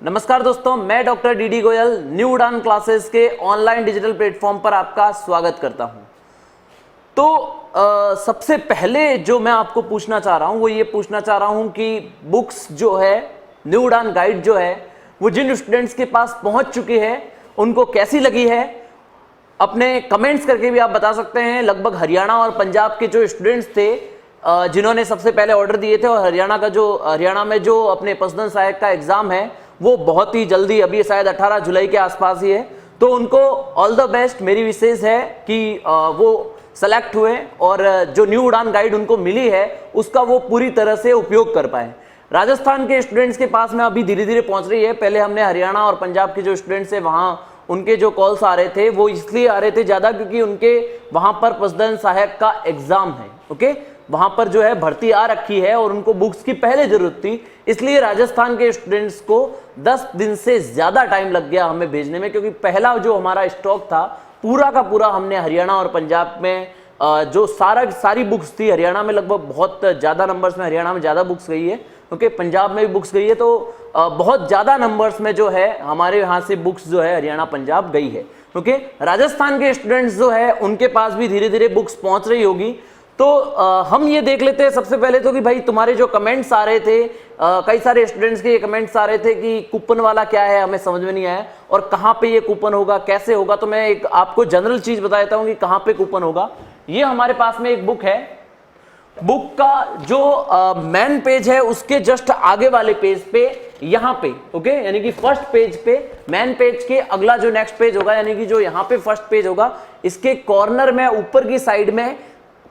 नमस्कार दोस्तों, मैं डॉक्टर डी गोयल न्यू उड़ान क्लासेस के ऑनलाइन डिजिटल प्लेटफॉर्म पर आपका स्वागत करता हूं। तो सबसे पहले जो मैं आपको पूछना चाह रहा हूं वो ये पूछना चाह रहा हूं कि बुक्स जो है न्यू उड़ान गाइड जो है वो जिन स्टूडेंट्स के पास पहुंच चुकी है उनको कैसी लगी है। अपने कमेंट्स करके भी आप बता सकते हैं। लगभग हरियाणा और पंजाब के जो स्टूडेंट्स थे जिन्होंने सबसे पहले ऑर्डर दिए थे, और हरियाणा में जो अपने पर्सनल सहायक का एग्जाम है वो बहुत ही जल्दी, अभी शायद 18 जुलाई के आसपास ही है, तो उनको ऑल द बेस्ट। मेरी विशेष है कि वो सेलेक्ट हुए और जो न्यू उड़ान गाइड उनको मिली है उसका वो पूरी तरह से उपयोग कर पाए। राजस्थान के स्टूडेंट्स के पास में अभी धीरे धीरे पहुंच रही है। पहले हमने हरियाणा और पंजाब के जो स्टूडेंट्स है वहां उनके जो कॉल्स आ रहे थे वो इसलिए आ रहे थे ज्यादा क्योंकि उनके वहां पर पर्सनल सहायक का एग्जाम है। ओके, वहां पर जो है भर्ती आ रखी है और उनको बुक्स की पहले जरूरत थी, इसलिए राजस्थान के स्टूडेंट्स को 10 दिन से ज्यादा टाइम लग गया हमें भेजने में, क्योंकि पहला जो हमारा स्टॉक था पूरा का पूरा हमने हरियाणा और पंजाब में जो सारी बुक्स थी, हरियाणा में लगभग बहुत ज्यादा नंबर्स में, हरियाणा में ज्यादा बुक्स गई है, ओके, पंजाब में भी बुक्स गई है, तो बहुत ज्यादा नंबर्स में जो है हमारे यहाँ से बुक्स जो है हरियाणा पंजाब गई है। ओके, राजस्थान के स्टूडेंट्स जो है उनके पास भी धीरे धीरे बुक्स पहुंच रही होगी। तो हम ये देख लेते हैं सबसे पहले तो कि भाई तुम्हारे जो कमेंट्स आ रहे थे, कई सारे स्टूडेंट्स के ये कमेंट्स आ रहे थे कि कूपन वाला क्या है, हमें समझ में नहीं आया और कहाँ पे ये कूपन होगा, कैसे होगा। तो मैं एक आपको जनरल चीज बता देता हूँ कि कहाँ पे कूपन होगा। ये हमारे पास में एक बुक है, बुक का जो मेन पेज है उसके जस्ट आगे वाले पेज पे यहाँ पे, ओके, यानी कि फर्स्ट पेज पे, मेन पेज के अगला जो नेक्स्ट पेज होगा, यानी कि जो यहाँ पे फर्स्ट पेज होगा, इसके कॉर्नर में ऊपर की साइड में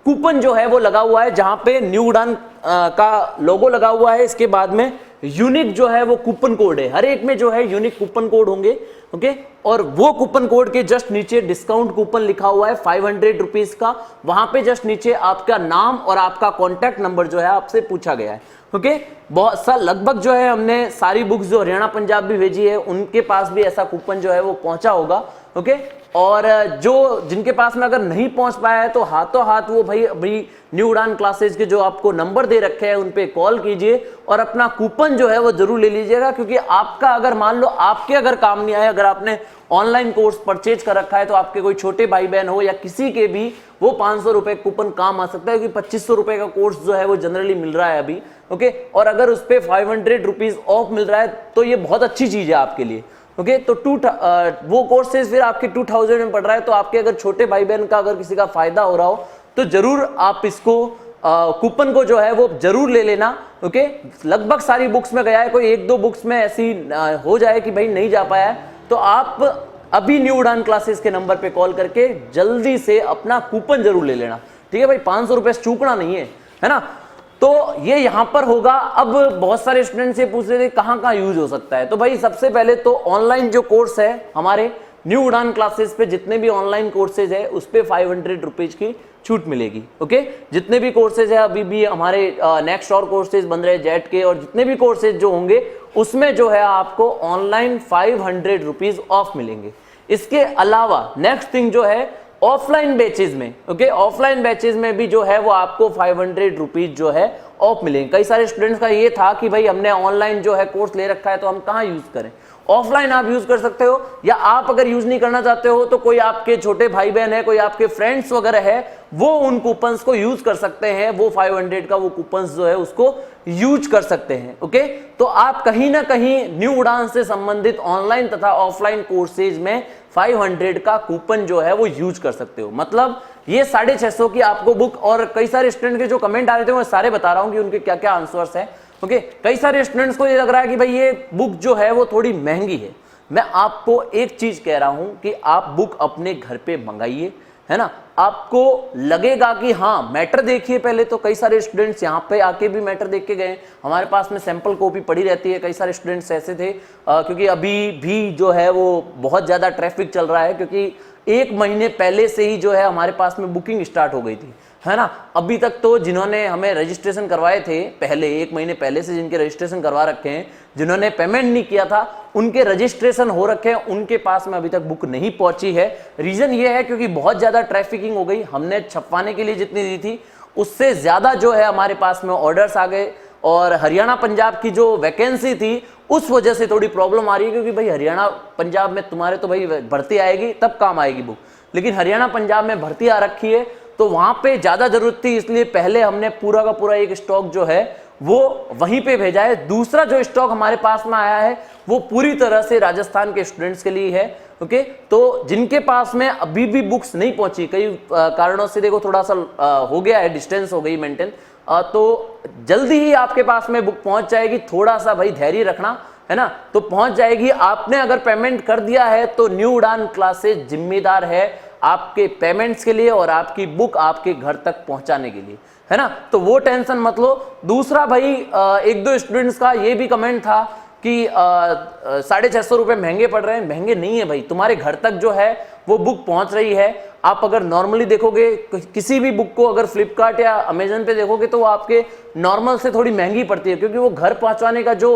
कूपन जो है वो लगा हुआ है, जहां पे न्यू उड़ान का लोगो लगा हुआ है। इसके बाद में यूनिक जो है वो कूपन कोड है, हर एक में जो है यूनिक कूपन कोड होंगे, ओके, और वो कूपन कोड के जस्ट नीचे डिस्काउंट कूपन लिखा हुआ है 500 रुपीज का। वहां पे जस्ट नीचे आपका नाम और आपका कॉन्टैक्ट नंबर जो है आपसे पूछा गया है। ओके, बहुत सा लगभग जो है हमने सारी बुक्स जो हरियाणा पंजाब भी भेजी है उनके पास भी ऐसा कूपन जो है वो पहुंचा होगा। ओके, और जो जिनके पास में अगर नहीं पहुंच पाया है तो हाथों हाथ वो भाई अभी न्यू उड़ान क्लासेस के जो आपको नंबर दे रखे हैं उन पे कॉल कीजिए और अपना कूपन जो है वो जरूर ले लीजिएगा, क्योंकि आपका अगर मान लो आपके अगर काम नहीं आया, अगर आपने ऑनलाइन कोर्स परचेज कर रखा है तो आपके कोई छोटे भाई बहन हो या किसी के भी वो 500 रुपए कूपन काम आ सकता है, क्योंकि 2500 रुपए का कोर्स जो है वो जनरली मिल रहा है अभी। ओके, और अगर उस पर 500 रुपीज ऑफ मिल रहा है तो ये बहुत अच्छी चीज है आपके लिए। ओके, तो वो कोर्सेज फिर आपके 2000 में पड़ रहा है, तो आपके अगर छोटे भाई बहन का अगर किसी का फायदा हो रहा हो तो जरूर आप इसको कूपन को जो है वो जरूर ले लेना। ओके, लगभग सारी बुक्स में गया है, कोई एक दो बुक्स में ऐसी हो जाए कि भाई नहीं जा पाया है तो आप अभी न्यू उड़ान क्लासेस के नंबर पे कॉल करके जल्दी से अपना कूपन जरूर ले लेना। ठीक है भाई, 500 रुपए चूकना नहीं है ना। तो ये यहां पर होगा। अब बहुत सारे स्टूडेंट से पूछ रहे थे कहां यूज हो सकता है, तो भाई सबसे पहले तो ऑनलाइन जो कोर्स है हमारे न्यू उड़ान क्लासेस पे, जितने भी ऑनलाइन कोर्सेज है उस पे 500 रुपीज की छूट मिलेगी। ओके, जितने भी कोर्सेज है अभी भी हमारे नेक्स्ट और कोर्सेज बन रहे हैं जेट के, और जितने भी कोर्सेज जो होंगे उसमें जो है आपको ऑनलाइन 500 रुपीज ऑफ मिलेंगे। इसके अलावा नेक्स्ट थिंग जो है ऑफलाइन बैचेज में, ओके, ऑफलाइन बैचेज में भी जो है वो आपको 500 रुपीज जो है ऑफ मिलेंगे। कई सारे स्टूडेंट्स का ये था कि भाई हमने ऑनलाइन जो है कोर्स ले रखा है तो हम कहाँ यूज करें। ऑफलाइन आप यूज कर सकते हो, या आप अगर यूज नहीं करना चाहते हो तो कोई आपके छोटे भाई बहन है, कोई आपके फ्रेंड्स वगैरह है, वो उन कूपन्स को यूज कर सकते हैं। वो 500 का वो कूपन्स जो है उसको यूज कर सकते हैं। ओके, तो आप कहीं ना कहीं न्यू उड़ान से संबंधित ऑनलाइन तथा ऑफलाइन कोर्सेज में 500 का कूपन जो है वो यूज कर सकते हो। मतलब ये 650 की आपको बुक, और कई सारे स्टूडेंट के जो कमेंट आ रहे थे मैं सारे बता रहा हूं कि उनके क्या क्या आंसर्स है। ओके, कई सारे स्टूडेंट्स को ये लग रहा है कि भाई ये बुक जो है वो थोड़ी महंगी है। मैं आपको एक चीज कह रहा हूं कि आप बुक अपने घर पे मंगाइए, है ना। आपको लगेगा कि हाँ मैटर देखिए पहले, तो कई सारे स्टूडेंट्स यहाँ पे आके भी मैटर देख के गए। हमारे पास में सैंपल कॉपी पड़ी रहती है। कई सारे स्टूडेंट्स ऐसे थे क्योंकि अभी भी जो है वो बहुत ज्यादा ट्रैफिक चल रहा है, क्योंकि 1 महीने पहले से ही जो है हमारे पास में बुकिंग स्टार्ट हो गई थी, है ना। अभी तक तो जिन्होंने हमें रजिस्ट्रेशन करवाए थे पहले, 1 महीने पहले से जिनके रजिस्ट्रेशन करवा रखे हैं, जिन्होंने पेमेंट नहीं किया था उनके रजिस्ट्रेशन हो रखे हैं, उनके पास में अभी तक बुक नहीं पहुंची है। रीजन ये है क्योंकि बहुत ज्यादा ट्रैफिकिंग हो गई। हमने छपवाने के लिए जितनी दी थी उससे ज्यादा जो है हमारे पास में ऑर्डर्स आ गए, और हरियाणा पंजाब की जो वैकेंसी थी उस वजह से थोड़ी प्रॉब्लम आ रही है, क्योंकि भाई हरियाणा पंजाब में तुम्हारे तो भाई भर्ती आएगी तब काम आएगी बुक, लेकिन हरियाणा पंजाब में भर्ती आ रखी है तो वहां पे ज्यादा जरूरत थी, इसलिए पहले हमने पूरा का पूरा एक स्टॉक जो है वो वहीं पे भेजा है। दूसरा जो स्टॉक हमारे पास में आया है वो पूरी तरह से राजस्थान के स्टूडेंट्स के लिए है। ओके, तो जिनके पास में अभी भी बुक्स नहीं पहुंची, कई कारणों से देखो थोड़ा सा हो गया है, डिस्टेंस हो गई मेंटेन, तो जल्दी ही आपके पास में बुक पहुंच जाएगी। थोड़ा सा भाई धैर्य रखना है ना, तो पहुंच जाएगी। आपने अगर पेमेंट कर दिया है तो न्यू उड़ान क्लासेस जिम्मेदार है आपके पेमेंट्स के लिए और आपकी बुक आपके घर तक पहुंचाने के लिए, है ना, तो वो टेंशन मत लो। दूसरा भाई एक दो स्टूडेंट्स का ये भी कमेंट था कि 650 रुपए महंगे पड़ रहे हैं। महंगे नहीं है भाई, तुम्हारे घर तक जो है वो बुक पहुंच रही है। आप अगर नॉर्मली देखोगे किसी भी बुक को, अगर फ्लिपकार्ट या अमेजन पे देखोगे तो वो आपके नॉर्मल से थोड़ी महंगी पड़ती है, क्योंकि वो घर पहुंचाने का जो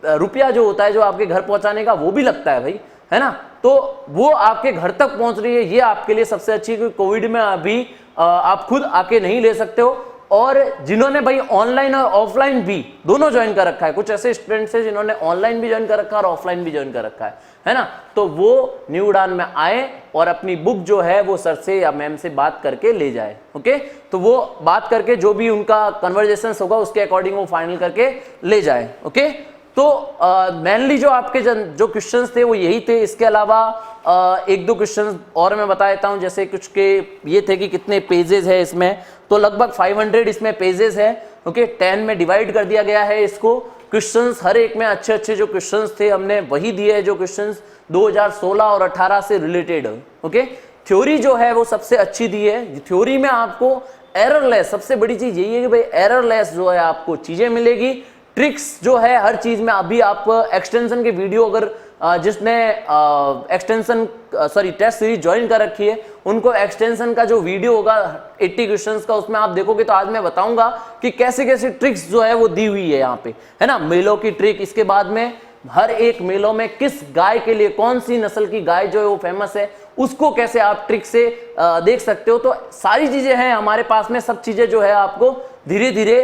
रुपया जो होता है जो आपके घर पहुंचाने का वो भी लगता है भाई, है ना, तो वो आपके घर तक पहुंच रही है। ये आपके लिए सबसे अच्छी, क्योंकि कोविड में अभी आप खुद आके नहीं ले सकते हो। और जिन्होंने भाई ऑनलाइन और ऑफलाइन भी दोनों ज्वाइन कर रखा है, कुछ ऐसे स्टूडेंट्स हैं जिन्होंने ऑनलाइन भी ज्वाइन कर रखा है और ऑफलाइन भी ज्वाइन कर रखा है ना, तो वो न्यू उड़ान में आए और अपनी बुक जो है वो सर से या मैम से बात करके ले जाए। ओके, तो वो बात करके जो भी उनका कन्वर्जेशन होगा उसके अकॉर्डिंग वो फाइनल करके ले जाए। ओके, तो मेनली जो आपके जो क्वेश्चंस थे वो यही थे। इसके अलावा एक दो क्वेश्चंस और मैं बता देता हूं, जैसे कुछ के ये थे कि कितने पेजेस है इसमें, तो लगभग 500 इसमें पेजेस है। ओके, 10 में डिवाइड कर दिया गया है इसको। क्वेश्चंस हर एक में अच्छे अच्छे जो क्वेश्चंस थे हमने वही दिए हैं जो क्वेश्चंस 2016 और 18 से रिलेटेड। ओके, थ्योरी जो है वो सबसे अच्छी दी है। थ्योरी में आपको एररलेस, सबसे बड़ी चीज यही है कि भाई एररलेस जो है आपको चीजें मिलेगी। ट्रिक्स जो है हर चीज में, अभी आप एक्सटेंशन के वीडियो अगर जिसने एक्सटेंशन टेस्ट सीरीज ज्वाइन कर रखी है उनको एक्सटेंशन का जो वीडियो होगा 80 क्वेश्चंस का, उसमें आप देखोगे तो आज मैं बताऊंगा कि कैसे कैसे ट्रिक्स जो है वो दी हुई है यहाँ पे, है ना, मेलों की ट्रिक। इसके बाद में हर एक मेलों में किस गाय के लिए, कौन सी नस्ल की गाय जो है वो फेमस है, उसको कैसे आप ट्रिक से देख सकते हो। तो सारी चीजें हैं हमारे पास में, सब चीजें जो है आपको धीरे धीरे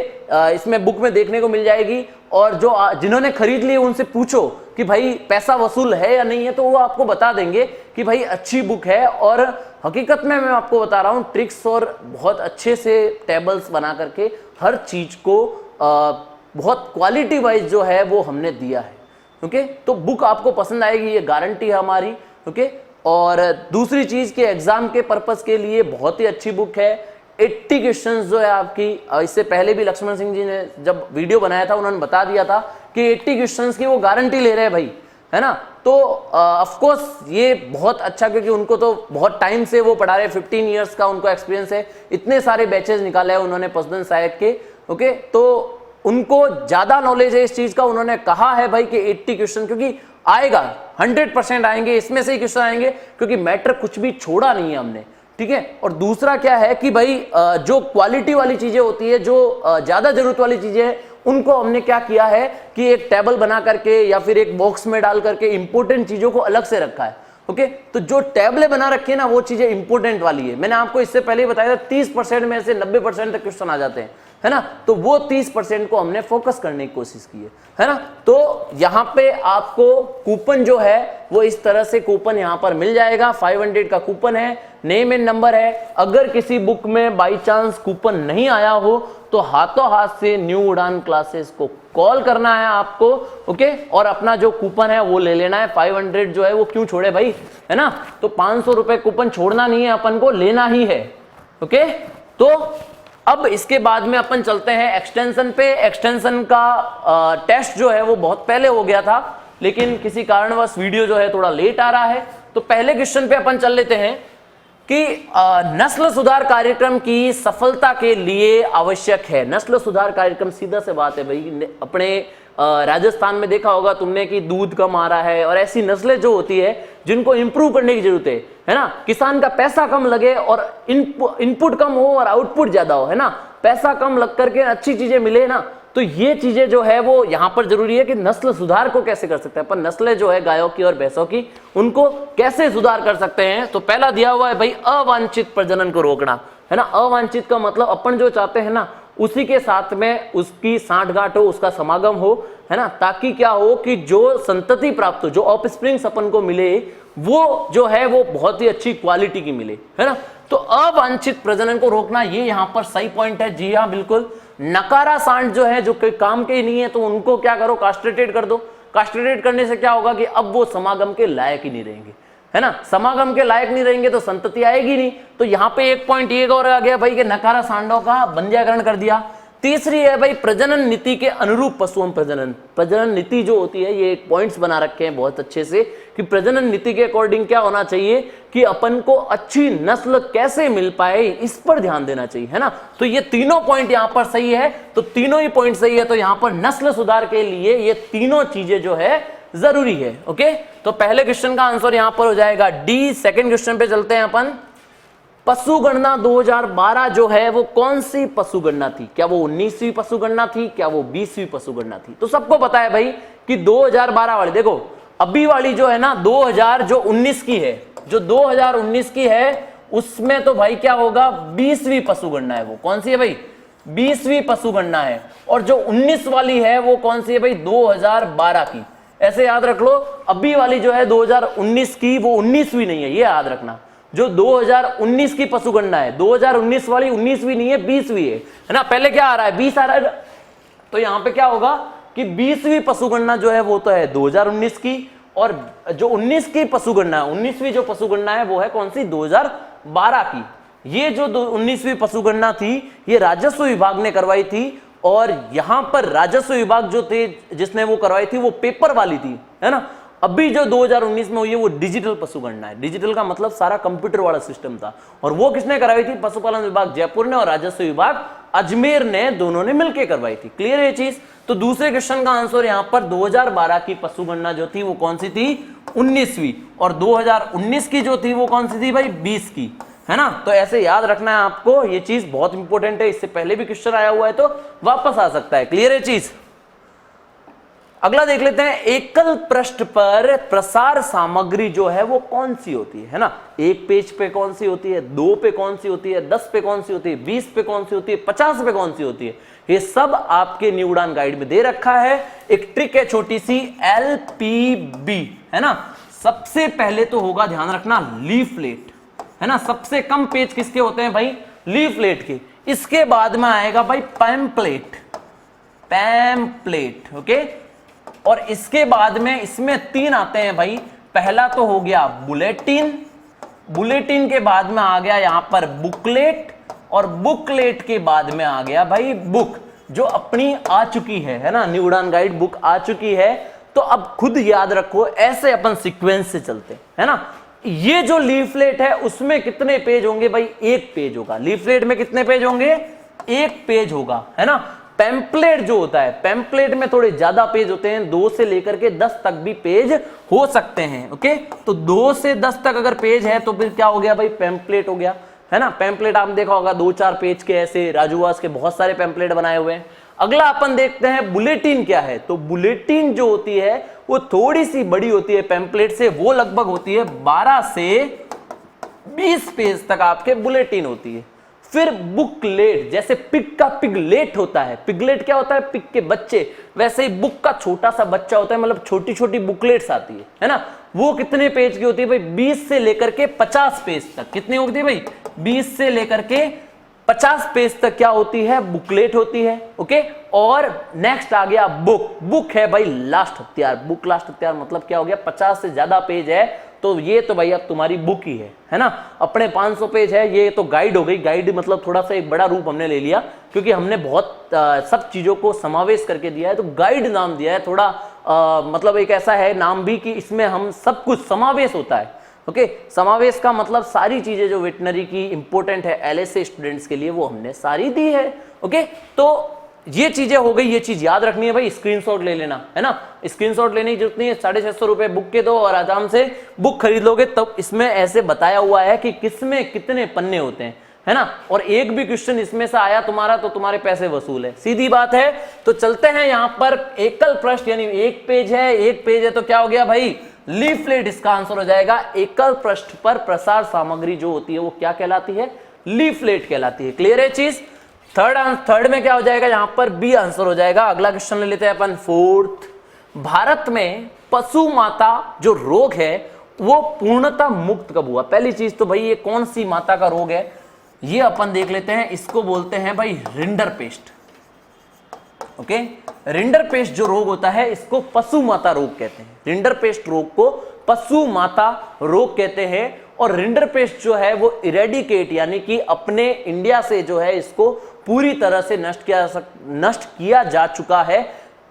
इसमें बुक में देखने को मिल जाएगी। और जो जिन्होंने खरीद ली उनसे पूछो कि भाई पैसा वसूल है या नहीं है, तो वो आपको बता देंगे कि भाई अच्छी बुक है। और हकीकत में मैं आपको बता रहा हूं ट्रिक्स और बहुत अच्छे से टेबल्स बना करके हर चीज को बहुत क्वालिटी वाइज जो है वो हमने दिया है। ओके, तो बुक आपको पसंद आएगी, ये गारंटी है हमारी। ओके, और दूसरी चीज कि एग्जाम के पर्पस के लिए बहुत ही अच्छी बुक है। 80 क्वेश्चंस जो है आपकी, इससे पहले भी लक्ष्मण सिंह जी ने जब वीडियो बनाया था उन्होंने बता दिया था कि 80 क्वेश्चंस की वो गारंटी ले रहे हैं भाई, है ना, तो ऑफ कोर्स ये बहुत अच्छा, क्योंकि उनको तो बहुत टाइम से वो पढ़ा रहे, 15 इयर्स का उनको एक्सपीरियंस है, इतने सारे बैचेस निकाले हैं उन्होंने पसदन सहायक के। ओके, तो उनको ज्यादा नॉलेज है इस चीज का। उन्होंने कहा है भाई कि 80 क्वेश्चन, क्योंकि आएगा 100% आएंगे, इसमें से ही क्वेश्चन आएंगे, क्योंकि मैटर कुछ भी छोड़ा नहीं है हमने, ठीक है। और दूसरा क्या है कि भाई जो क्वालिटी वाली चीजें होती है, जो ज्यादा जरूरत वाली चीजें हैं, उनको हमने क्या किया है कि एक टेबल बना करके या फिर एक बॉक्स में डाल करके इंपॉर्टेंट चीजों को अलग से रखा है। ओके, तो जो टेबलें बना रखी है ना वो चीजें इंपॉर्टेंट वाली है। मैंने आपको इससे पहले बताया था 30% में से 90% तक क्वेश्चन आ जाते हैं, है ना, तो वो 30% को हमने फोकस करने की कोशिश की है ना। तो यहाँ पे आपको कूपन जो है वो इस तरह से कूपन यहाँ पर मिल जाएगा। 500 का कूपन है, नेम एंड नंबर है। अगर किसी बुक में बाई चांस कूपन नहीं आया हो तो हाथों हाथ से न्यू उड़ान क्लासेस को कॉल करना है आपको। ओके, और अपना जो कूपन है वो ले लेना है। 500 जो है वो क्यों छोड़े भाई, है ना, तो 500 रुपए कूपन छोड़ना नहीं है, अपन को लेना ही है। ओके, तो अब इसके बाद में अपन चलते हैं एक्सटेंशन पे। एक्सटेंशन का टेस्ट जो है वो बहुत पहले हो गया था, लेकिन किसी कारणवश वीडियो जो है थोड़ा लेट आ रहा है। तो पहले क्वेश्चन पे अपन चल लेते हैं कि नस्ल सुधार कार्यक्रम की सफलता के लिए आवश्यक है। नस्ल सुधार कार्यक्रम, सीधा से बात है भाई, अपने राजस्थान में देखा होगा तुमने कि दूध कम आ रहा है और ऐसी नस्लें जो होती है जिनको इंप्रूव करने की जरूरत है ना। किसान का पैसा कम लगे और इनपुट कम हो और आउटपुट ज्यादा हो, है ना, पैसा कम लग करके अच्छी चीजें मिले ना, तो ये चीजें जो है वो यहाँ पर जरूरी है कि नस्ल सुधार को कैसे कर सकते हैं अपन। नस्लें जो है गायों की और भैंसों की, उनको कैसे सुधार कर सकते हैं। तो पहला दिया हुआ है भाई अवांछित प्रजनन को रोकना, है ना। अवांछित का मतलब अपन जो चाहते हैं ना उसी के साथ में उसकी सांठगांठ हो, उसका समागम हो, है ना, ताकि क्या हो कि जो संतति प्राप्त हो, जो ऑफस्प्रिंग्स अपन को मिले, वो जो है वो बहुत ही अच्छी क्वालिटी की मिले, है ना। तो अवांछित प्रजनन को रोकना, ये यहां पर सही पॉइंट है। जी हाँ, बिल्कुल। नकारा सांड जो है, जो कोई काम के ही नहीं है, तो उनको क्या करो, कास्ट्रेटेड कर दो। कास्ट्रेटेड करने से क्या होगा कि अब वो समागम के लायक ही नहीं रहेंगे, है ना। समागम के लायक नहीं रहेंगे तो संतति आएगी नहीं। तो यहाँ पे एक पॉइंट ये और आ गया भाई कि नकारा सांडों का बंध्याकरण कर दिया। तीसरी है भाई प्रजनन नीति के अनुरूप पशुओं प्रजनन। प्रजनन नीति जो होती है, ये एक पॉइंट्स बना रखे हैं बहुत अच्छे से कि प्रजनन नीति के अकॉर्डिंग क्या होना चाहिए कि अपन को अच्छी नस्ल कैसे मिल पाए, इस पर ध्यान देना चाहिए, है ना। तो ये तीनों पॉइंट यहाँ पर सही है, तो तीनों ही पॉइंट सही है। तो यहाँ पर नस्ल सुधार के लिए ये तीनों चीजें जो है जरूरी है। ओके, तो पहले क्वेश्चन का आंसर यहां पर हो जाएगा डी। सेकंड क्वेश्चन पे चलते हैं अपन। पशु गणना 2012 जो है वो कौन सी पशु गणना थी? क्या वो 19वीं पशु गणना थी? क्या वो 20वीं पशु गणना थी? तो सबको पता है भाई कि 2012 वाली, देखो अभी वाली जो है ना 2019 की है, जो 2019 की है उसमें तो भाई क्या होगा, 20वीं पशु गणना है। वो कौन सी है भाई? 20वीं पशु गणना है। और जो 19 वाली है वो कौन सी है भाई? 2012 की। ऐसे याद रख लो, अभी वाली जो है 2019 की, वो 19वीं नहीं है, ये याद रखना। जो 2019 की पशु गणना है, 2019 वाली 19वीं नहीं है, 20वीं है ना। पहले क्या आ रहा है? 20 आ रहा है। तो यहां पे क्या होगा कि 20वीं पशु गणना जो है वो तो है 2019 की, और जो 19 की पशु गणना है, 19वीं जो पशु गणना है वो है कौन सी? 2012 की। ये जो 19वीं पशु गणना थी, ये राजस्व विभाग ने करवाई थी। और यहां पर राजस्व विभाग जो थे जिसने वो करवाई थी, वो पेपर वाली थी, है ना। अभी जो 2019 में हुई है वो डिजिटल पशु गणना है। डिजिटल का मतलब सारा कंप्यूटर वाला सिस्टम था। और वो किसने करवाई थी? पशुपालन विभाग जयपुर ने और राजस्व विभाग अजमेर ने, दोनों ने मिलकर करवाई थी। क्लियर है ये चीज? तो दूसरे क्वेश्चन का आंसर यहां पर 2012 की पशु गणना जो थी वो कौन सी थी? 19वीं। और 2019 की जो थी वो कौन सी थी भाई? 20 की, है ना। तो ऐसे याद रखना है आपको, ये चीज बहुत इंपॉर्टेंट है। इससे पहले भी क्वेश्चन आया हुआ है तो वापस आ सकता है। क्लियर है चीज? अगला देख लेते हैं। एकल पृष्ठ पर प्रसार सामग्री जो है वो कौन सी होती है ना। एक पेज पे कौन सी होती है, 2 पे कौन सी होती है, 10 पे कौन सी होती है, 20 पे कौन सी होती है, 50 पे कौन सी होती है, ये सब आपके न्यू उड़ान गाइड में दे रखा है। एक ट्रिक है छोटी सी, LPB, है ना। सबसे पहले तो होगा, ध्यान रखना, लीफलेट, है ना। सबसे कम पेज किसके होते हैं भाई? लीफलेट के। इसके बाद में आएगा भाई पैम्पलेट, पैम्पलेट, ओके। और इसके बाद में इसमें 3 आते हैं भाई। पहला तो हो गया बुलेटिन, बुलेटिन के बाद में आ गया यहां पर बुकलेट, और बुकलेट के बाद में आ गया भाई बुक, जो अपनी आ चुकी है ना। न्यू उड़ान गाइड बुक आ चुकी है। तो अब खुद याद रखो, ऐसे अपन सीक्वेंस से चलते, है ना। ये जो लीफलेट है उसमें कितने पेज होंगे भाई? 1 पेज होगा। लीफलेट में कितने पेज होंगे? 1 पेज होगा, है ना। पैम्पलेट जो होता है, पैम्पलेट में थोड़े ज्यादा पेज होते हैं, 2 से लेकर के 10 तक भी पेज हो सकते हैं। ओके, तो 2 से 10 तक अगर पेज है तो फिर क्या हो गया भाई? पैम्पलेट हो गया, है ना। पैम्पलेट आपने देखा होगा 2-4 पेज के, ऐसे राजूवास के बहुत सारे पैम्पलेट बनाए हुए हैं। अगला अपन देखते हैं बुलेटिन क्या है। तो बुलेटिन जो होती है वो थोड़ी सी बड़ी होती है पैम्पलेट से, वो लगभग होती है 12 से 20 पेज तक आपके बुलेटिन होती है। फिर बुकलेट, जैसे पिग का पिगलेट होता है, पिगलेट क्या होता है? पिग के बच्चे, वैसे ही बुक का छोटा सा बच्चा होता है, मतलब छोटी छोटी बुकलेट्स आती है ना। वो कितने पेज की होती है भाई? 20 से लेकर के 50 पेज तक। कितनी होती है भाई? 20 से लेकर के 50 पेज तक क्या होती है? बुकलेट होती है। ओके, और नेक्स्ट आ गया बुक। बुक है भाई लास्ट हथियार। बुक लास्ट हथियार मतलब क्या हो गया? 50 से ज्यादा पेज है तो ये तो भाई अब तुम्हारी बुक ही है ना। अपने 500 पेज है, ये तो गाइड हो गई। गाइड मतलब थोड़ा सा एक बड़ा रूप हमने ले लिया, क्योंकि हमने बहुत सब चीजों को समावेश करके दिया है, तो गाइड नाम दिया है। थोड़ा मतलब एक ऐसा है नाम भी कि इसमें हम सब कुछ समावेश होता है। ओके, समावेश का मतलब सारी चीजें जो वेटनरी की इंपॉर्टेंट है LSA स्टूडेंट्स के लिए, वो हमने सारी दी है। ओके, तो ये चीजें हो गई, ये चीज याद रखनी है भाई। स्क्रीनशॉट ले लेना, है ना। स्क्रीनशॉट लेने की जरूरत नहीं है। 650 रुपए बुक के दो और आराम से बुक खरीद लोगे। तब इसमें ऐसे बताया हुआ है कि किसमें कितने पन्ने होते हैं, है ना। और एक भी क्वेश्चन इसमें से आया तुम्हारा तो तुम्हारे पैसे वसूल है, सीधी बात है। तो चलते हैं यहां पर एकल पृष्ठ, यानी 1 पेज है, 1 पेज है तो क्या हो गया भाई? लीफलेट इसका आंसर हो जाएगा। एकल पृष्ठ पर प्रसार सामग्री जो होती है वो क्या कहलाती है? लीफलेट कहलाती है। क्लियर है चीज? थर्ड में क्या हो जाएगा, यहां पर बी आंसर हो जाएगा। अगला क्वेश्चन ले लेते हैं अपन फोर्थ। भारत में पशु माता जो रोग है वो पूर्णतः मुक्त कब हुआ? पहली चीज तो भाई ये कौन सी माता का रोग है ये अपन देख लेते हैं। इसको बोलते हैं भाई रिंडरपेस्ट। ओके, रिंडरपेस्ट जो रोग होता है इसको पशु माता रोग कहते हैं। रिंडरपेस्ट रोग को पशु माता रोग कहते हैं। और रिंडरपेस्ट जो है वो इरेडिकेट यानी कि अपने इंडिया से जो है इसको पूरी तरह से नष्ट किया जा चुका है,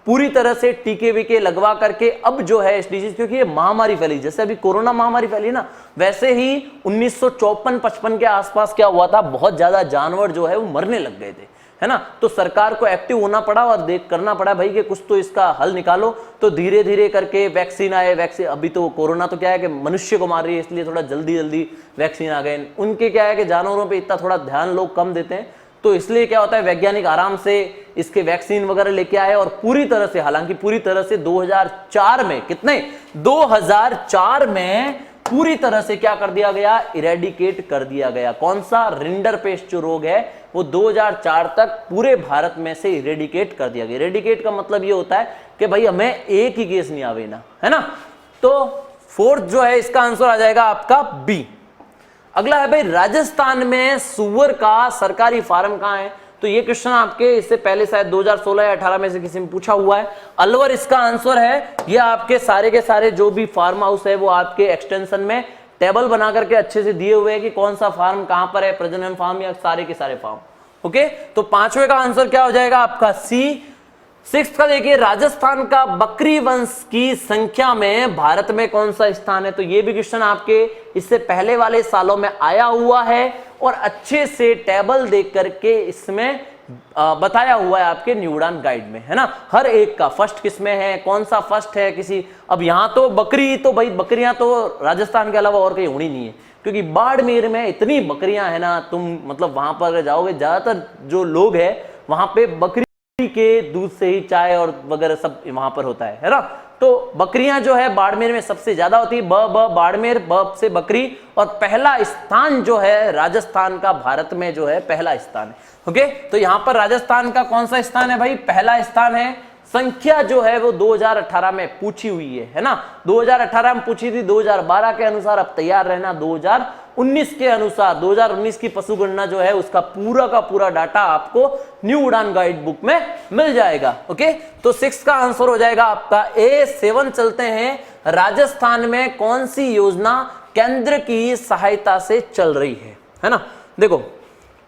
पूरी तरह से टीके वीके लगवा करके। अब जो है इस डिजीज, क्योंकि ये महामारी फैली, जैसे अभी कोरोना महामारी फैली ना, वैसे ही 1954-55 के आसपास क्या हुआ था, बहुत ज्यादा जानवर जो है वो मरने लग गए थे, है ना। तो सरकार को एक्टिव होना पड़ा और देख करना पड़ा भाई कि कुछ तो इसका हल निकालो। तो धीरे धीरे करके वैक्सीन आए। वैक्सीन अभी तो कोरोना तो क्या है कि मनुष्य को मार रही है, इसलिए थोड़ा जल्दी जल्दी वैक्सीन आ गए। उनके क्या है कि जानवरों पे इतना थोड़ा ध्यान लोग कम देते हैं, तो इसलिए क्या होता है वैज्ञानिक आराम से इसके वैक्सीन वगैरह लेके आए। और पूरी तरह से, हालांकि पूरी तरह से 2004 में, कितने 2004 में पूरी तरह से क्या कर दिया गया, इरेडिकेट कर दिया गया। कौन सा? रिंडरपेस्ट जो रोग है वो 2004 तक पूरे भारत में से इरेडिकेट कर दिया गया। इरेडिकेट का मतलब ये होता है कि भाई हमें एक ही केस नहीं आवे ना, है ना। तो फोर्थ जो है इसका आंसर आ जाएगा आपका बी। अगला है भाई राजस्थान में सुअर का सरकारी फार्म कहां है? तो ये क्वेश्चन आपके इससे पहले शायद 2016 या 18 में से किसी में पूछा हुआ है। अलवर इसका आंसर है। ये आपके सारे के सारे जो भी फार्म हाउस है वो आपके एक्सटेंशन में टेबल बना करके अच्छे से दिए हुए हैं कि कौन सा फार्म कहां पर है, प्रजनन फार्म या सारे के सारे फार्म। ओके, तो पांचवें का आंसर क्या हो जाएगा आपका सी। सिक्स्थ का देखिए, राजस्थान का बकरी वंश की संख्या में भारत में कौन सा स्थान है? तो ये भी क्वेश्चन आपके इससे पहले वाले सालों में आया हुआ है और अच्छे से टेबल देख करके इसमें बताया हुआ है आपके न्यू उड़ान गाइड में, है ना। हर एक का फर्स्ट किसमें है, कौन सा फर्स्ट है किसी। अब यहां तो बकरी, तो भाई बकरियां तो राजस्थान के अलावा और कहीं होनी नहीं है, क्योंकि बाड़मेर में इतनी बकरियां है ना, तुम मतलब वहां पर जाओगे ज्यादातर जो लोग है वहां पे बकरी के दूध से ही चाय और वगैरह सब वहां पर होता है ना। तो बकरियां जो है बाड़मेर में सबसे ज्यादा होती है। बाड़मेर, ब से बकरी। और पहला स्थान जो है राजस्थान का भारत में जो है पहला स्थान है। ओके, तो यहां पर राजस्थान का कौन सा स्थान है भाई? पहला स्थान है। संख्या जो है वो 2018 में पूछी हुई है ना। 2018 में पूछी थी, 2012 के अनुसार अब तैयार रहना 2019 के अनुसार। 2019 की पशु गणना जो है उसका पूरा का पूरा डाटा आपको न्यू उड़ान गाइड बुक में मिल जाएगा। ओके, तो 6 का आंसर हो जाएगा आपका ए। 7 चलते हैं, राजस्थान में कौन सी योजना केंद्र की सहायता से चल रही है ना। देखो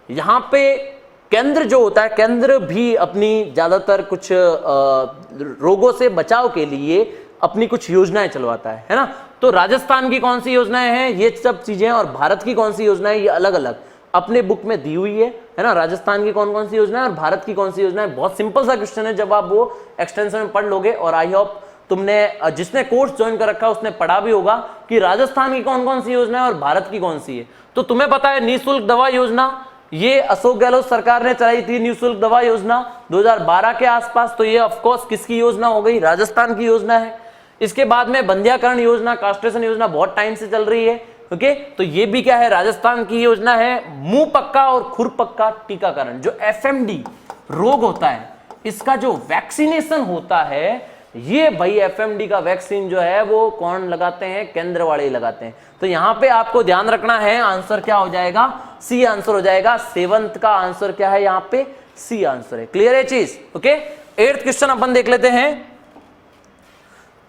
यहां पे केंद्र जो होता है, केंद्र भी अपनी ज्यादातर कुछ रोगों से बचाव के लिए अपनी कुछ योजनाएं चलवाता है ना। तो राजस्थान की कौन सी योजनाएं हैं, ये सब चीजें, और भारत की कौन सी योजनाएं, ये अलग अलग अपने बुक में दी हुई है ना। राजस्थान की कौन कौन सी योजना है और भारत की कौन सी योजना है, बहुत सिंपल सा क्वेश्चन है। जब आप वो एक्सटेंशन में पढ़ लोगे, और आई होप तुमने, जिसने कोर्स ज्वाइन कर रखा है उसने पढ़ा भी होगा कि राजस्थान की कौन कौन सी योजना है और भारत की कौन सी है। तो तुम्हें पता है निःशुल्क दवा योजना, ये अशोक गहलोत सरकार ने चलाई थी निःशुल्क दवा योजना 2012 के आसपास। तो ये ऑफ कोर्स किसकी योजना हो गई? राजस्थान की योजना है। इसके बाद में बंध्याकरण योजना, कास्ट्रेशन योजना बहुत टाइम से चल रही है। ओके, तो ये भी क्या है? राजस्थान की योजना है। मुंह पक्का और खुर पक्का टीकाकरण, जो एफएमडी रोग होता है, इसका जो वैक्सीनेशन होता है, ये भाई एफएमडी का वैक्सीन जो है वो कौन लगाते हैं? केंद्र वाले लगाते हैं। तो यहां पे आपको ध्यान रखना है, आंसर क्या हो जाएगा? सी आंसर हो जाएगा। 7th का आंसर क्या है? यहां पे सी आंसर है। क्लियर है चीज? ओके, 8th क्वेश्चन अपन देख लेते हैं।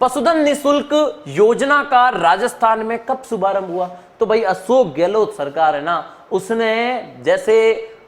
पशुधन निःशुल्क योजना का राजस्थान में कब शुभारंभ हुआ? तो भाई अशोक गहलोत सरकार है ना, उसने जैसे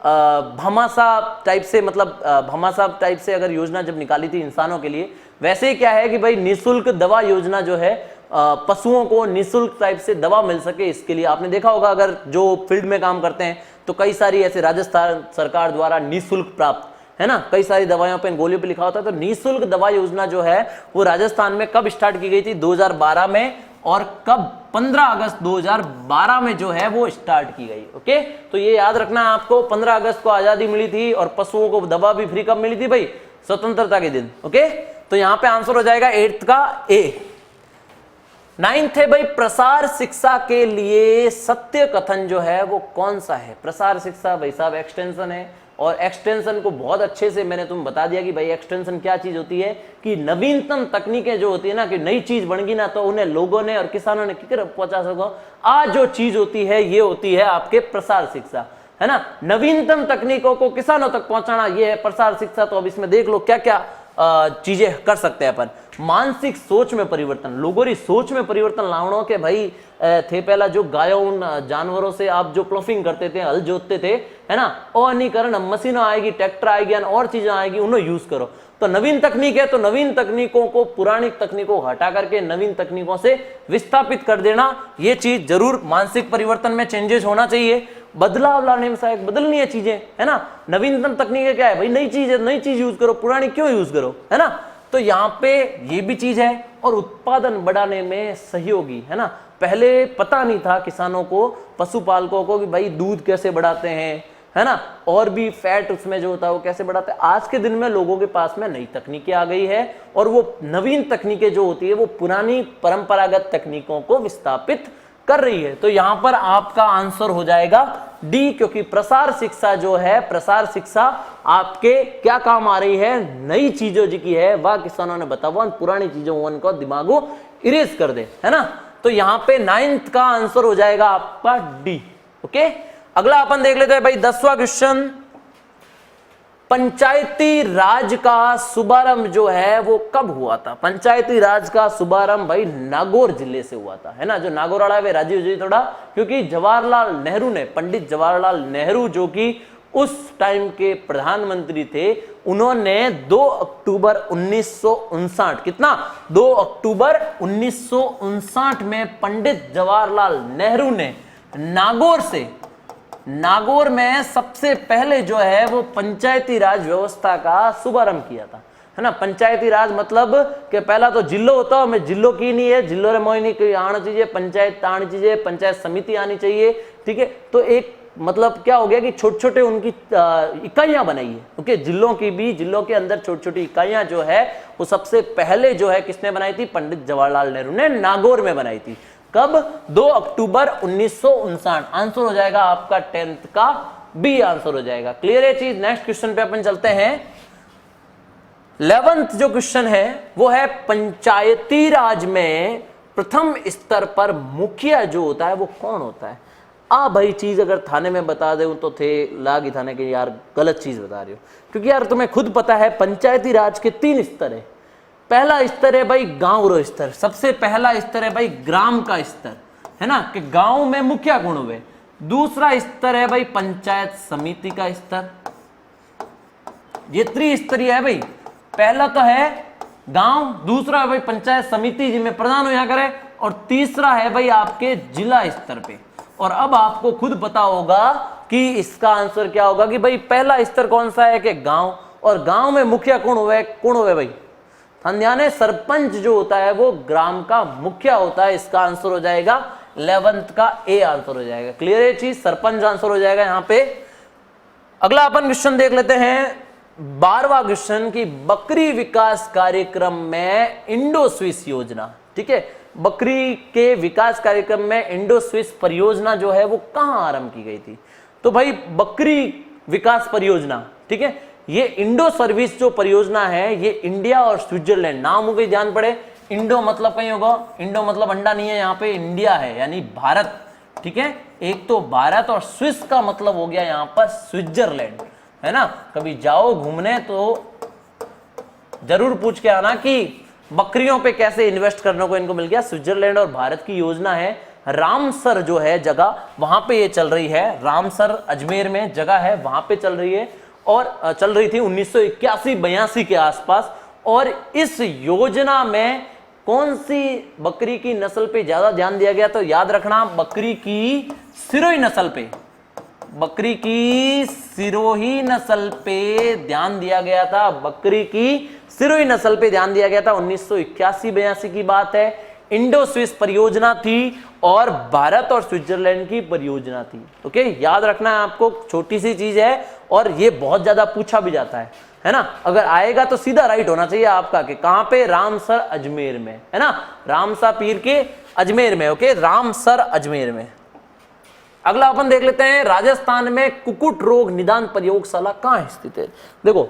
भामाशाह टाइप से, मतलब भामाशाह टाइप से अगर योजना जब निकाली थी इंसानों के लिए, वैसे ही क्या है कि भाई निःशुल्क दवा योजना जो है, पशुओं को निःशुल्क टाइप से दवा मिल सके, इसके लिए आपने देखा होगा अगर जो फील्ड में काम करते हैं तो कई सारी ऐसे राजस्थान सरकार द्वारा निःशुल्क प्राप्त, है ना, कई सारी दवाइयों पे, गोलियों पे लिखा होता है। तो निःशुल्क दवा योजना जो है वो राजस्थान में कब स्टार्ट की गई थी? 2012 में। और कब? 15 अगस्त 2012 में जो है वो स्टार्ट की गई। ओके, तो ये याद रखना है आपको। 15 अगस्त को आजादी मिली थी और पशुओं को दवा भी फ्री कब मिली थी भाई? स्वतंत्रता के दिन। ओके, तो यहां पे आंसर हो जाएगा 8th का ए। 9th है भाई, प्रसार शिक्षा के लिए सत्य कथन जो है वो कौन सा है? प्रसार शिक्षा भाई साहब एक्सटेंशन है, और एक्सटेंशन को बहुत अच्छे से मैंने तुम बता दिया कि भाई एक्सटेंशन क्या चीज होती है, कि नवीनतम तकनीकें जो होती है ना, कि नई चीज बन गई ना तो उन्हें लोगों ने और किसानों ने किधर पहुंचा सको। आज जो चीज होती है ये होती है आपके प्रसार शिक्षा, है ना। नवीनतम तकनीकों को किसानों तक पहुंचाना ये है प्रसार शिक्षा। तो अब इसमें देख लो क्या क्या चीजें कर सकते हैं अपन। मानसिक सोच में परिवर्तन, लोगों की सोच में परिवर्तन लावणों के भाई थे पहला जो गायों जानवरों से आप जो प्लॉफिंग करते थे, हल जोतते थे, है ना, अवनीकरण मशीनें आएगी, ट्रैक्टर आएगी और चीजें आएगी, उन्हें यूज करो। तो नवीन तकनीक है तो नवीन तकनीकों को पुरानी तकनीकों को हटा करके नवीन तकनीकों से विस्थापित कर देना, ये चीज जरूर मानसिक परिवर्तन में चेंजेस होना चाहिए। बदलाव लाने में सहायक, बदलनी है चीजें, है ना। नवीनतम तकनीक क्या है भाई, नई चीज है, नई चीज यूज करो, पुरानी क्यों यूज करो, है ना। तो यहाँ पे ये भी चीज है। और उत्पादन बढ़ाने में सहयोगी, है ना। पहले पता नहीं था किसानों को, पशुपालकों को कि भाई दूध कैसे बढ़ाते हैं, है ना, और भी फैट उसमें जो होता है वो कैसे बढ़ाते हैं। आज के दिन में लोगों के पास में नई तकनीकें आ गई है और वो नवीन तकनीकें जो होती है वो पुरानी परंपरागत तकनीकों को विस्थापित कर रही है। तो यहां पर आपका आंसर हो जाएगा डी, क्योंकि प्रसार शिक्षा जो है, प्रसार शिक्षा आपके क्या काम आ रही है, नई चीजों जी की है, वह किसानों ने बतावा, पुरानी चीजों उनको दिमागो इरेज कर दे, है ना। तो यहां पे 9th का आंसर हो जाएगा आपका डी। ओके, अगला अपन देख लेते हैं भाई 10वां क्वेश्चन। पंचायती राज का शुभारंभ जो है वो कब हुआ था? पंचायती राज का शुभारंभ भाई नागौर जिले से हुआ था, है ना। जो नागौर वाला है राजीव जी थोड़ा, क्योंकि जवाहरलाल नेहरू ने, पंडित जवाहरलाल नेहरू जो कि उस टाइम के प्रधानमंत्री थे, उन्होंने 2 अक्टूबर 1959, कितना 2 अक्टूबर 1959 में पंडित जवाहरलाल नेहरू ने नागौर से, नागौर में सबसे पहले जो है वो पंचायती राज व्यवस्था का शुभारंभ किया था, है ना। पंचायती राज मतलब कि पहला तो जिलो होता है, मैं जिलो की नहीं है, जिलो रे मोई नहीं आना चाहिए, पंचायत आनी चाहिए, पंचायत समिति आनी चाहिए, ठीक है। तो एक मतलब क्या हो गया कि छोटे छोटे उनकी इकाइयां बनाई है, ओके। जिलों की भी, जिलों के अंदर छोटी छोटी इकाइयां जो है वो सबसे पहले जो है किसने बनाई थी? पंडित जवाहरलाल नेहरू ने नागौर में बनाई थी। कब? 2 अक्टूबर 1959। आंसर हो जाएगा आपका 10th का बी आंसर हो जाएगा। क्लियर है चीज? नेक्स्ट क्वेश्चन पे अपन चलते हैं। 11th जो क्वेश्चन है वो है पंचायती राज में प्रथम स्तर पर मुखिया जो होता है वो कौन होता है? भाई चीज अगर थाने में बता दे तो थे लागी थाने के, यार गलत चीज बता रही हो, क्योंकि यार तुम्हें खुद पता है पंचायती राज के 3 स्तर है। पहला स्तर है भाई गांव रो स्तर, सबसे पहला स्तर है भाई ग्राम का स्तर, है ना, कि गांव में मुखिया कौन हुए। दूसरा स्तर है भाई पंचायत समिति का स्तर, ये त्रिस्तरीय है भाई। पहला तो है गांव, दूसरा है भाई पंचायत समिति जिसमें प्रधान हो करे, और तीसरा है भाई आपके जिला स्तर पे। और अब आपको खुद पता होगा कि इसका आंसर क्या होगा कि भाई पहला स्तर कौन सा है कि गांव, और गांव में मुखिया कौन हुए भाई? ध्यान है, सरपंच जो होता है वो ग्राम का मुखिया होता है। इसका आंसर हो जाएगा 11th का ए आंसर हो जाएगा। क्लियर है चीज? सरपंच आंसर हो जाएगा यहाँ पे। अगला अपन क्वेश्चन देख लेते हैं 12वां क्वेश्चन की बकरी विकास कार्यक्रम में इंडो स्विस योजना, ठीक है। बकरी के विकास कार्यक्रम में इंडो स्विस परियोजना जो है वो कहां आरंभ की गई थी? तो भाई बकरी विकास परियोजना, ठीक है, ये इंडो सर्विस जो परियोजना है ये इंडिया और स्विट्जरलैंड, नाम हो गई ध्यान पड़े। इंडो मतलब कहीं होगा, इंडो मतलब अंडा नहीं है, यहाँ पे इंडिया है यानी भारत, ठीक है। एक तो भारत और स्विस का मतलब हो गया यहाँ पर स्विट्जरलैंड, है ना। कभी जाओ घूमने तो जरूर पूछ के आना कि बकरियों पे कैसे इन्वेस्ट करने को इनको मिल गया। स्विट्जरलैंड और भारत की योजना है। रामसर जो है जगह, वहां पे ये चल रही है। रामसर अजमेर में जगह है, वहां पे चल रही है, और चल रही थी 1981-82 के आसपास। और इस योजना में कौन सी बकरी की नस्ल पे ज्यादा ध्यान दिया गया? तो याद रखना, बकरी की सिरोही नस्ल पे, बकरी की सिरोही नस्ल पे ध्यान दिया गया था। बकरी की सिरोही नस्ल पे ध्यान दिया गया था। 1981-82 की बात है। इंडो स्विस परियोजना थी और भारत और स्विट्जरलैंड की परियोजना थी। ओके, याद रखना है आपको, छोटी सी चीज है और ये बहुत ज्यादा पूछा भी जाता है ना। अगर आएगा तो सीधा राइट होना चाहिए आपका कि कहां पे? रामसर अजमेर में, है ना। रामसा पीर के अजमेर में, ओके, रामसर अजमेर में। अगला अपन देख लेते हैं, राजस्थान में कुक्कुट रोग निदान प्रयोगशाला कहां स्थित है। देखो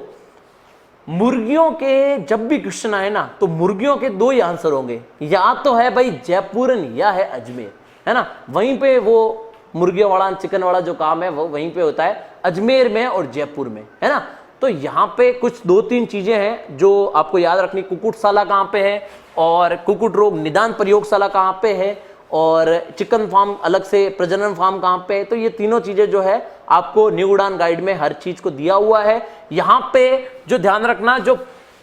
मुर्गियों के जब भी क्वेश्चन आए ना तो मुर्गियों के दो ही आंसर होंगे, या तो है भाई जयपुर या है अजमेर, है ना, वहीं पे वो मुर्गियों वाला चिकन वाला जो काम है वो वहीं पे होता है, अजमेर में और जयपुर में, है ना। तो यहाँ पे कुछ 2-3 चीजें हैं जो आपको याद रखनी, कुक्कुटशाला कहाँ पे है और कुक्कुट रोग निदान प्रयोगशाला कहाँ पे है और चिकन फार्म अलग से प्रजनन फार्म कहाँ पे है। तो ये तीनों चीजें जो है आपको न्यू उड़ान गाइड में हर चीज को दिया हुआ है। यहाँ पे जो ध्यान रखना, जो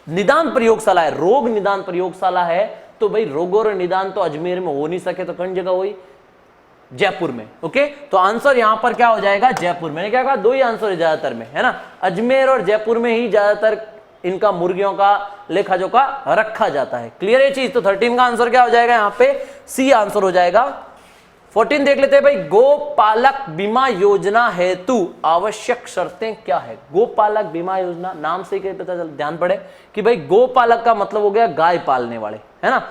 निदान प्रयोगशाला है, रोग निदान प्रयोगशाला है, तो भाई रोगों और निदान तो अजमेर में हो नहीं सके तो कौन जगह हुई, जयपुर में। ओके, तो आंसर यहां पर क्या हो जाएगा, जयपुर। मैंने क्या कहा, दो ही आंसर है ज्यादातर में, है ना, अजमेर और जयपुर में ही ज्यादातर इनका मुर्गियों का लेखा जोखा रखा जाता है। क्लियर है चीज। तो 13 का आंसर क्या हो जाएगा, यहां पे सी आंसर हो जाएगा। 14 देख लेते हैं भाई, गोपालक बीमा योजना हेतु आवश्यक शर्तें क्या है। गोपालक बीमा योजना, नाम से ही पता चल, ध्यान पड़े कि भाई गोपालक का मतलब हो गया गाय पालने वाले, है ना।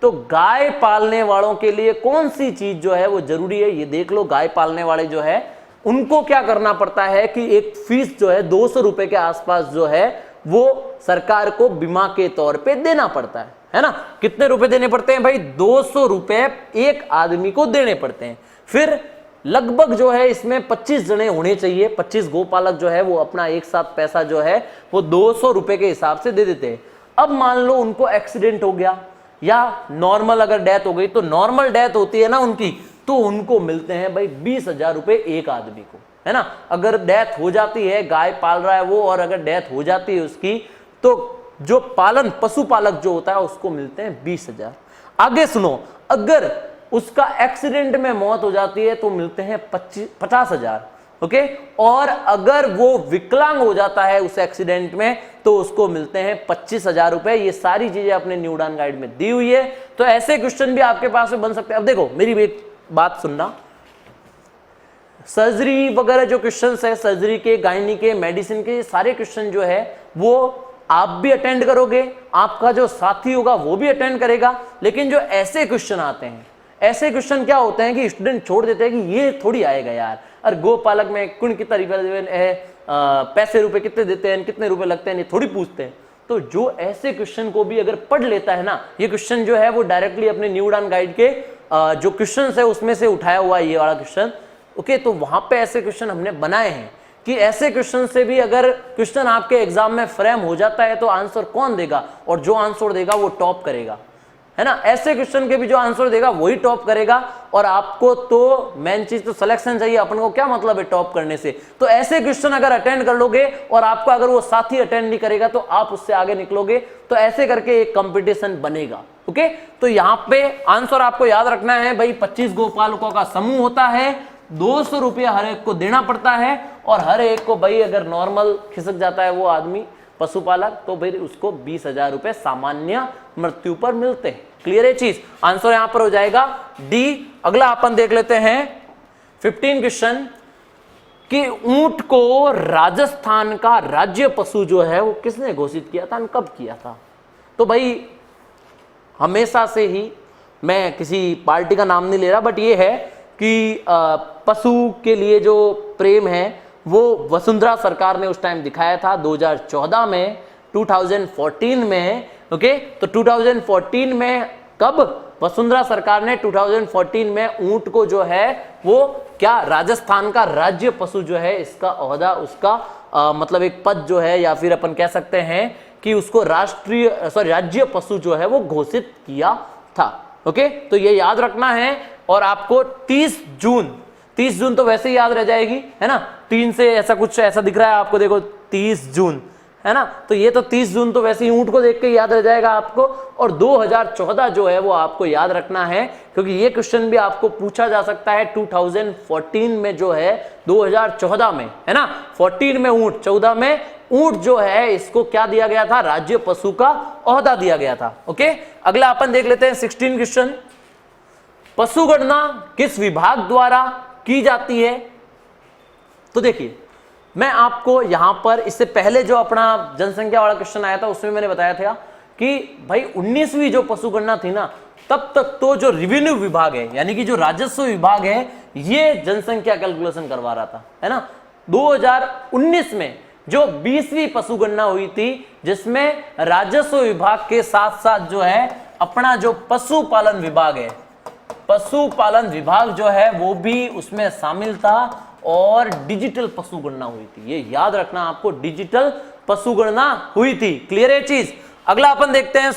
तो गाय पालने वालों के लिए कौन सी चीज जो है वो जरूरी है, ये देख लो। गाय पालने वाले जो है उनको क्या करना पड़ता है कि एक फीस जो है 200 रुपए के आसपास जो है वो सरकार को बीमा के तौर पे देना पड़ता है ना। कितने रुपए देने पड़ते हैं भाई, 200 रुपए एक आदमी को देने पड़ते हैं। फिर लगभग जो है इसमें 25 जने होने चाहिए, 25 गोपालक जो है वो अपना एक साथ पैसा जो है वो 200 रुपए के हिसाब से दे देते हैं। अब मान लो उनको एक्सीडेंट हो गया या नॉर्मल अगर डेथ हो गई, तो नॉर्मल डेथ होती है ना उनकी, तो उनको मिलते हैं भाई 20,000 रुपए एक आदमी को, है ना। अगर डेथ हो जाती है, गाय पाल रहा है वो, और अगर डेथ हो जाती है उसकी, तो जो पालन पशुपालक जो होता है उसको मिलते हैं 20,000। आगे सुनो, अगर उसका एक्सीडेंट में मौत हो जाती है तो मिलते हैं 50,000। ओके, और अगर वो विकलांग हो जाता है उस एक्सीडेंट में तो उसको मिलते हैं 25,000 रुपए। ये सारी चीजें अपने न्यू उड़ान गाइड में दी हुई है। तो ऐसे क्वेश्चन भी आपके पास में बन सकते हैं। अब देखो मेरी एक बात सुनना, सर्जरी वगैरह जो क्वेश्चंस है, सर्जरी के, गायनी के, मेडिसिन के, सारे क्वेश्चन जो है वो आप भी अटेंड करोगे, आपका जो साथी होगा वो भी अटेंड करेगा। लेकिन जो ऐसे क्वेश्चन आते हैं, ऐसे क्वेश्चन क्या होते हैं कि स्टूडेंट छोड़ देते हैं कि ये थोड़ी आएगा यार, और गोपालक में कुण कितना है, पैसे रुपए कितने देते हैं, कितने रुपए लगते हैं, ये थोड़ी पूछते हैं। तो जो ऐसे क्वेश्चन को भी अगर पढ़ लेता है ना, ये क्वेश्चन जो है वो डायरेक्टली अपने न्यू उड़ान गाइड के जो क्वेश्चन है उसमें से उठाया हुआ है ये वाला क्वेश्चन। ओके, तो वहां पे ऐसे क्वेश्चन हमने बनाए हैं कि ऐसे क्वेश्चन से भी अगर क्वेश्चन आपके एग्जाम में फ्रेम हो जाता है तो आंसर कौन देगा, और जो आंसर देगा वो टॉप करेगा, है ना। ऐसे क्वेश्चन के भी जो आंसर देगा वही टॉप करेगा। और आपको तो मेन चीज तो सिलेक्शन चाहिए, अपन को क्या मतलब है टॉप करने से। तो ऐसे क्वेश्चन अगर अटेंड कर लोगे और आपको अगर वो साथी अटेंड नहीं करेगा तो आप उससे आगे निकलोगे। तो ऐसे करके एक कंपटीशन बनेगा। ओके, तो यहाँ पे आंसर आपको याद रखना है भाई, 25 गोपालकों का समूह होता है, 200 रुपया हर एक को देना पड़ता है, और हर एक को भाई अगर नॉर्मल खिसक जाता है वो आदमी पशुपालक, तो फिर उसको 20,000 रुपए सामान्य मृत्यु पर मिलते हैं। क्लियर है चीज। आंसर यहां पर हो जाएगा डी। अगला अपन देख लेते हैं 15 क्वेश्चन कि ऊंट को राजस्थान का राज्य पशु जो है वो किसने घोषित किया था, कब किया था। तो भाई हमेशा से ही, मैं किसी पार्टी का नाम नहीं ले रहा, बट ये है कि पशु के लिए जो प्रेम है वो वसुंधरा सरकार ने उस टाइम दिखाया था 2014 में, 2014 में। ओके, तो 2014 में कब वसुंधरा सरकार ने 2014 में ऊंट को जो है वो क्या राजस्थान का राज्य पशु जो है, इसका ओहदा, उसका मतलब एक पद जो है, या फिर अपन कह सकते हैं कि उसको राज्य पशु जो है वो घोषित किया था। ओके, तो ये याद रखना है। और आपको 30 जून तो वैसे ही याद रह जाएगी, है ना। 3 से ऐसा कुछ ऐसा दिख रहा है आपको, देखो 30 जून, है ना। तो ये तो 30 जून तो वैसे ही ऊंट को देख के याद रह जाएगा आपको। और 2014 जो है वो आपको याद रखना है, क्योंकि ये क्वेश्चन भी आपको पूछा जा सकता है 2014 में जो है, 2014 में, है ना। 14 में ऊंट, 14 में ऊंट जो है इसको क्या दिया गया था, राज्य पशु का ओहदा दिया गया था। ओके, अगला अपन देख लेते हैं 16 क्वेश्चन, पशु गणना किस विभाग द्वारा की जाती है। तो देखिए, मैं आपको यहां पर इससे पहले जो अपना जनसंख्या वाला क्वेश्चन आया था उसमें मैंने बताया था कि भाई 19वीं जो पशु गणना थी ना, तब तक तो जो रेवेन्यू विभाग है, यानी कि जो राजस्व विभाग है, ये जनसंख्या कैलकुलेशन करवा रहा था, है ना। 2019 में जो 20वीं पशुगणना हुई थी, जिसमें राजस्व विभाग के साथ साथ जो है अपना जो पशुपालन विभाग है, पशुपालन विभाग जो है वो भी उसमें शामिल था, और डिजिटल पशुगणना हुई थी। ये याद रखना आपको, डिजिटल पशुगणना हुई थी। क्लियर है चीज। अगला अपन देखते हैं